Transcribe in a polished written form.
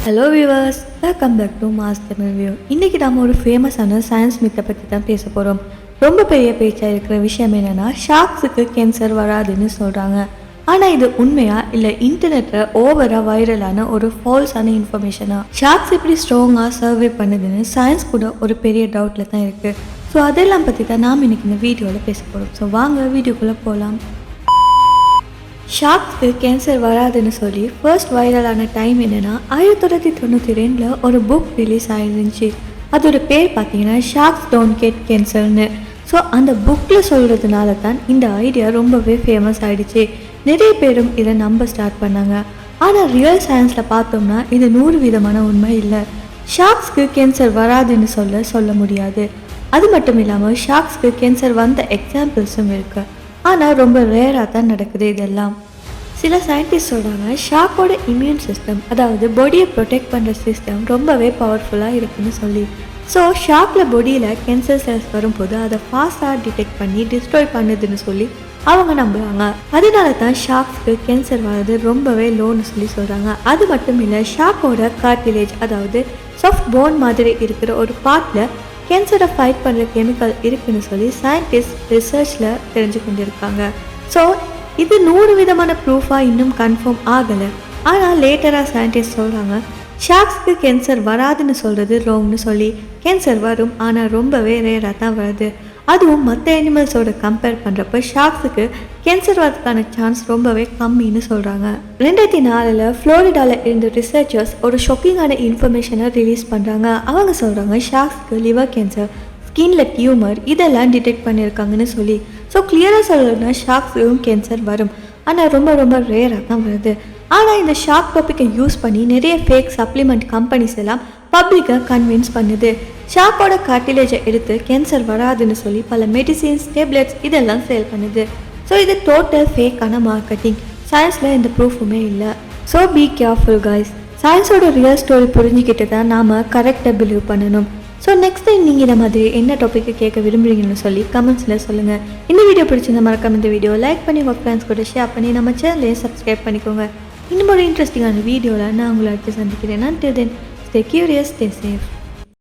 Hello viewers, welcome back to mass Tamil view. இன்றைக்கி நம்ம ஒரு ஃபேமஸான சயின்ஸ் மித்தை பற்றி தான் பேச போகிறோம். ரொம்ப பெரிய பேச்சாக இருக்கிற விஷயம் என்னென்னா, ஷார்க்ஸுக்கு கேன்சர் வராதுன்னு சொல்கிறாங்க. ஆனால் இது உண்மையா இல்லை இன்டர்நெட்டில் ஓவராக வைரலான ஒரு ஃபால்ஸான இன்ஃபர்மேஷனா? ஷார்க்ஸ் எப்படி ஸ்ட்ராங்காக சர்வே பண்ணுதுன்னு சயின்ஸ் கூட ஒரு பெரிய டவுட்டில் தான் இருக்குது. ஸோ அதெல்லாம் பற்றி தான் நாம் இன்றைக்கி இந்த வீடியோவில் பேச போகிறோம். ஸோ வாங்க வீடியோக்குள்ளே போகலாம். ஷார்க்ஸ்க்கு கேன்சர் வராதுன்னு சொல்லி ஃபர்ஸ்ட் வைரலான டைம் என்னென்னா 1992 ஒரு புக் ரிலீஸ் ஆகிருந்துச்சு. அதோட பேர் பார்த்தீங்கன்னா ஷார்க்ஸ் டோன்ட் கெட் கேன்சர்னு. ஸோ அந்த புக்கில் சொல்கிறதுனால தான் இந்த ஐடியா ரொம்பவே ஃபேமஸ் ஆகிடுச்சு. நிறைய பேரும் இதை நம்ப ஸ்டார்ட் பண்ணாங்க. ஆனால் ரியல் சயின்ஸில் பார்த்தோம்னா இது 100% உண்மை இல்லை. ஷார்க்ஸ்க்கு கேன்சர் வராதுன்னு சொல்ல முடியாது. அது மட்டும் இல்லாமல் ஷார்க்ஸ்க்கு கேன்சர் வந்த எக்ஸாம்பிள்ஸும் இருக்குது. ஆனால் ரொம்ப ரேராக தான் நடக்குது இதெல்லாம். சில சயின்டிஸ்ட் சொல்கிறாங்க ஷார்க்கோட இம்யூன் சிஸ்டம், அதாவது பாடியை ப்ரொடெக்ட் பண்ணுற சிஸ்டம் ரொம்பவே பவர்ஃபுல்லாக இருக்குன்னு சொல்லி. ஸோ ஷார்க்கில் பாடியில் கேன்சர் செல்ஸ் வரும்போது அதை ஃபாஸ்ட்டாக டிடெக்ட் பண்ணி டிஸ்ட்ராய் பண்ணுதுன்னு சொல்லி அவங்க நம்புகிறாங்க. அதனால தான் ஷார்க்ஸ்க்கு கேன்சர் வர்றது ரொம்பவே லோன்னு சொல்லி சொல்கிறாங்க. அது மட்டும் இல்லை, ஷார்க்கோட கார்டிலேஜ், அதாவது சாஃப்ட் போன் மாதிரி இருக்கிற ஒரு பார்ட்டில் கேன்சரை ஃபைட் பண்ணுற கெமிக்கல் இருக்குன்னு சொல்லி சயின்டிஸ்ட் ரிசர்ச்சில் தெரிஞ்சு கொண்டிருக்காங்க. ஸோ இது 100% ப்ரூஃபாக இன்னும் கன்ஃபார்ம் ஆகலை. ஆனால் லேட்டராக சயின்டிஸ்ட் சொல்கிறாங்க ஷார்க்ஸ்க்கு கேன்சர் வராதுன்னு சொல்கிறது ராங்னு சொல்லி. கேன்சர் வரும், ஆனால் ரொம்பவே ரேராக தான் வருது. அதுவும் மற்ற அனிமல்ஸோட கம்பேர் பண்ணுறப்ப ஷார்க்ஸுக்கு கேன்சர் வரதுக்கான சான்ஸ் ரொம்பவே கம்மின்னு சொல்கிறாங்க. 2004 ஃப்ளோரிடாவில் இருந்த ரிசர்ச்சர்ஸ் ஒரு ஷாக்கிங்கான இன்ஃபர்மேஷனை ரிலீஸ் பண்ணுறாங்க. அவங்க சொல்கிறாங்க ஷார்க்ஸ்க்கு லிவர் கேன்சர், ஸ்கின்ல டியூமர் இதெல்லாம் டிடெக்ட் பண்ணியிருக்காங்கன்னு சொல்லி. ஸோ கிளியராக சொல்லணும்னா ஷார்க்ஸுக்கும் கேன்சர் வரும், ஆனால் ரொம்ப ரேராக தான் வருது. ஆனால் இந்த ஷார்க் டாப்பிக்கை யூஸ் பண்ணி நிறைய ஃபேக் சப்ளிமெண்ட் கம்பெனிஸ் எல்லாம் பப்ளிக்கை கன்வின்ஸ் பண்ணுது. ஷார்க்கோட கார்டிலேஜை எடுத்து கேன்சர் வராதுன்னு சொல்லி பல மெடிசின்ஸ், டேப்லெட்ஸ் இதெல்லாம் சேல் பண்ணுது. ஸோ இது டோட்டல் ஃபேக்கான மார்க்கெட்டிங். சயின்ஸில் எந்த ப்ரூஃபுமே இல்லை. So be careful guys. சயின்ஸோட ரியல் ஸ்டோரி புரிஞ்சுக்கிட்டு தான் நாம் கரெக்டாக பிலீவ் பண்ணணும். ஸோ நெக்ஸ்ட் டைம் நீங்கள் இந்த மாதிரி என்ன டாப்பிக்கை கேட்க விரும்புகிறீங்கன்னு சொல்லி கமெண்ட்ஸில் சொல்லுங்கள். இந்த வீடியோ பிடிச்சிருந்த மறக்காம இந்த வீடியோ லைக் பண்ணி உங்கள் ஃப்ரெண்ட்ஸ் கூட ஷேர் பண்ணி நம்ம சேனலையும் சப்ஸ்கிரைப் பண்ணிக்கோங்க. இன்னும் ஒரு இன்ட்ரெஸ்டிங்கான வீடியோவில் நான் உங்களை அடுத்து சந்திக்கிறேன். until then, stay curious, stay safe.